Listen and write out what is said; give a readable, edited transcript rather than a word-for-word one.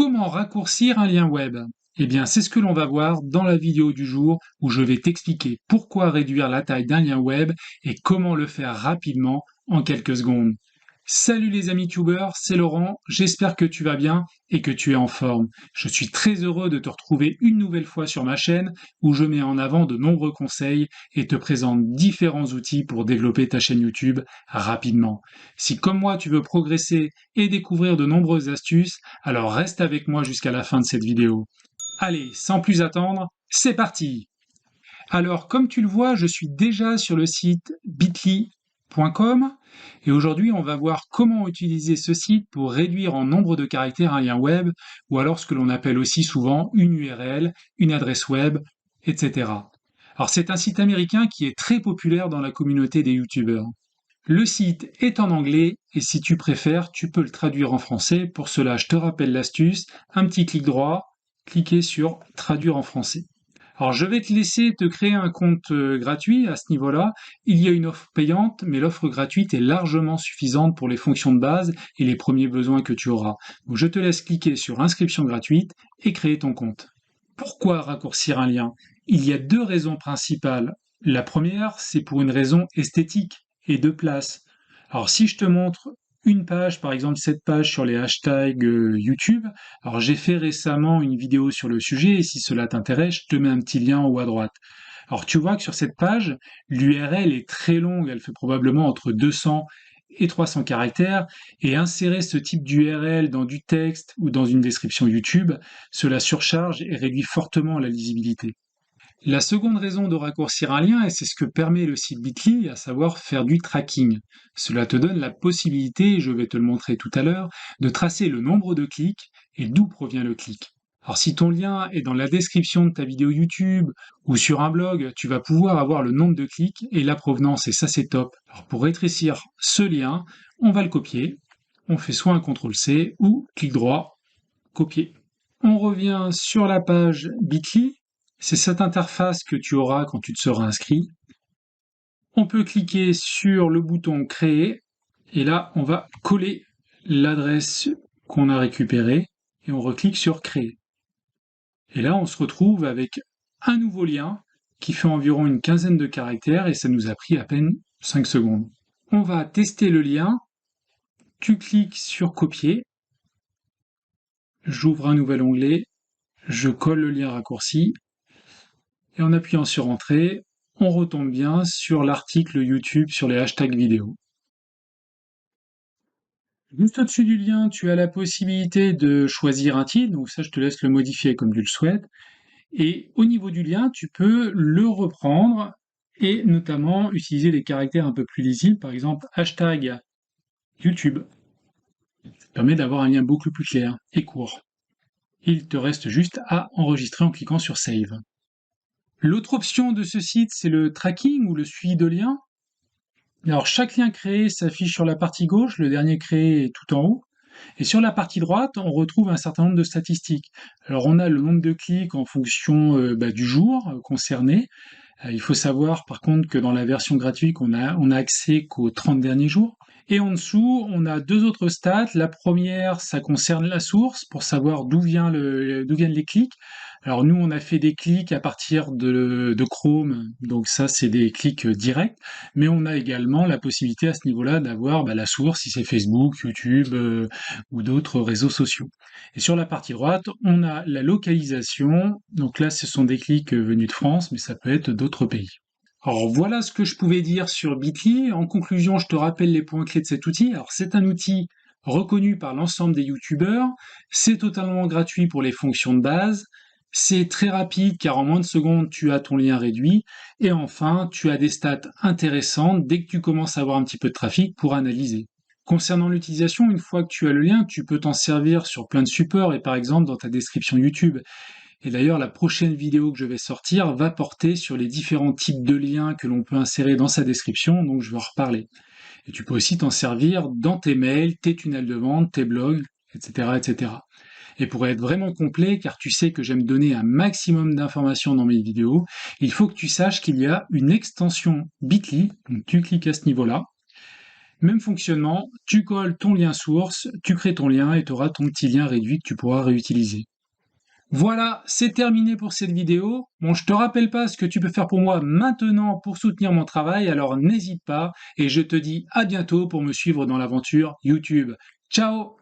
Comment raccourcir un lien web? Eh bien, c'est ce que l'on va voir dans la vidéo du jour où je vais t'expliquer pourquoi réduire la taille d'un lien web et comment le faire rapidement en quelques secondes. Salut les amis tubeurs, c'est Laurent, j'espère que tu vas bien et que tu es en forme. Je suis très heureux de te retrouver une nouvelle fois sur ma chaîne où je mets en avant de nombreux conseils et te présente différents outils pour développer ta chaîne YouTube rapidement. Si comme moi tu veux progresser et découvrir de nombreuses astuces, alors reste avec moi jusqu'à la fin de cette vidéo. Allez, sans plus attendre, c'est parti! Alors, comme tu le vois, je suis déjà sur le site bitly.com et aujourd'hui, on va voir comment utiliser ce site pour réduire en nombre de caractères un lien web ou alors ce que l'on appelle aussi souvent une URL, une adresse web, etc. Alors, c'est un site américain qui est très populaire dans la communauté des youtubeurs. Le site est en anglais et si tu préfères, tu peux le traduire en français. Pour cela, je te rappelle l'astuce, un petit clic droit, cliquer sur traduire en français. Alors je vais te laisser te créer un compte gratuit à ce niveau-là. Il y a une offre payante, mais l'offre gratuite est largement suffisante pour les fonctions de base et les premiers besoins que tu auras. Donc je te laisse cliquer sur inscription gratuite et créer ton compte. Pourquoi raccourcir un lien? Il y a deux raisons principales. La première, c'est pour une raison esthétique et de place. Alors si je te montre une page, par exemple cette page sur les hashtags YouTube, alors j'ai fait récemment une vidéo sur le sujet et si cela t'intéresse, je te mets un petit lien en haut à droite. Alors tu vois que sur cette page, l'URL est très longue, elle fait probablement entre 200 et 300 caractères, et insérer ce type d'URL dans du texte ou dans une description YouTube, cela surcharge et réduit fortement la lisibilité. La seconde raison de raccourcir un lien, et c'est ce que permet le site Bitly, à savoir faire du tracking. Cela te donne la possibilité, je vais te le montrer tout à l'heure, de tracer le nombre de clics et d'où provient le clic. Alors si ton lien est dans la description de ta vidéo YouTube ou sur un blog, tu vas pouvoir avoir le nombre de clics et la provenance, et ça c'est top. Alors pour rétrécir ce lien, on va le copier, on fait soit un CTRL-C ou clic droit, copier. On revient sur la page Bitly. C'est cette interface que tu auras quand tu te seras inscrit. On peut cliquer sur le bouton Créer et là, on va coller l'adresse qu'on a récupérée et on reclique sur Créer. Et là, on se retrouve avec un nouveau lien qui fait environ une quinzaine de caractères et ça nous a pris à peine 5 secondes. On va tester le lien. Tu cliques sur Copier. J'ouvre un nouvel onglet. Je colle le lien raccourci. Et en appuyant sur Entrée, on retombe bien sur l'article YouTube sur les hashtags vidéo. Juste au-dessus du lien, tu as la possibilité de choisir un titre, donc ça je te laisse le modifier comme tu le souhaites. Et au niveau du lien, tu peux le reprendre et notamment utiliser des caractères un peu plus lisibles, par exemple hashtag YouTube. Ça permet d'avoir un lien beaucoup plus clair et court. Il te reste juste à enregistrer en cliquant sur Save. L'autre option de ce site, c'est le tracking ou le suivi de liens. Alors chaque lien créé s'affiche sur la partie gauche, le dernier créé est tout en haut. Et sur la partie droite, on retrouve un certain nombre de statistiques. Alors on a le nombre de clics en fonction du jour concerné. Il faut savoir par contre que dans la version gratuite, on a accès qu'aux 30 derniers jours. Et en dessous, on a deux autres stats. La première, ça concerne la source pour savoir d'où viennent les clics. Alors nous, on a fait des clics à partir de Chrome, donc ça, c'est des clics directs. Mais on a également la possibilité à ce niveau-là d'avoir la source, si c'est Facebook, YouTube ou d'autres réseaux sociaux. Et sur la partie droite, on a la localisation. Donc là, ce sont des clics venus de France, mais ça peut être d'autres pays. Alors voilà ce que je pouvais dire sur Bitly. En conclusion, je te rappelle les points clés de cet outil. Alors c'est un outil reconnu par l'ensemble des youtubeurs, c'est totalement gratuit pour les fonctions de base, c'est très rapide car en moins de secondes tu as ton lien réduit, et enfin tu as des stats intéressantes dès que tu commences à avoir un petit peu de trafic pour analyser. Concernant l'utilisation, une fois que tu as le lien, tu peux t'en servir sur plein de supports et par exemple dans ta description YouTube. Et d'ailleurs, la prochaine vidéo que je vais sortir va porter sur les différents types de liens que l'on peut insérer dans sa description, donc je vais en reparler. Et tu peux aussi t'en servir dans tes mails, tes tunnels de vente, tes blogs, etc., etc. Et pour être vraiment complet, car tu sais que j'aime donner un maximum d'informations dans mes vidéos, il faut que tu saches qu'il y a une extension Bitly, donc tu cliques à ce niveau-là, Même fonctionnement, tu colles ton lien source, tu crées ton lien et tu auras ton petit lien réduit que tu pourras réutiliser. Voilà, c'est terminé pour cette vidéo. Bon, je te rappelle pas ce que tu peux faire pour moi maintenant pour soutenir mon travail, alors n'hésite pas et je te dis à bientôt pour me suivre dans l'aventure YouTube. Ciao!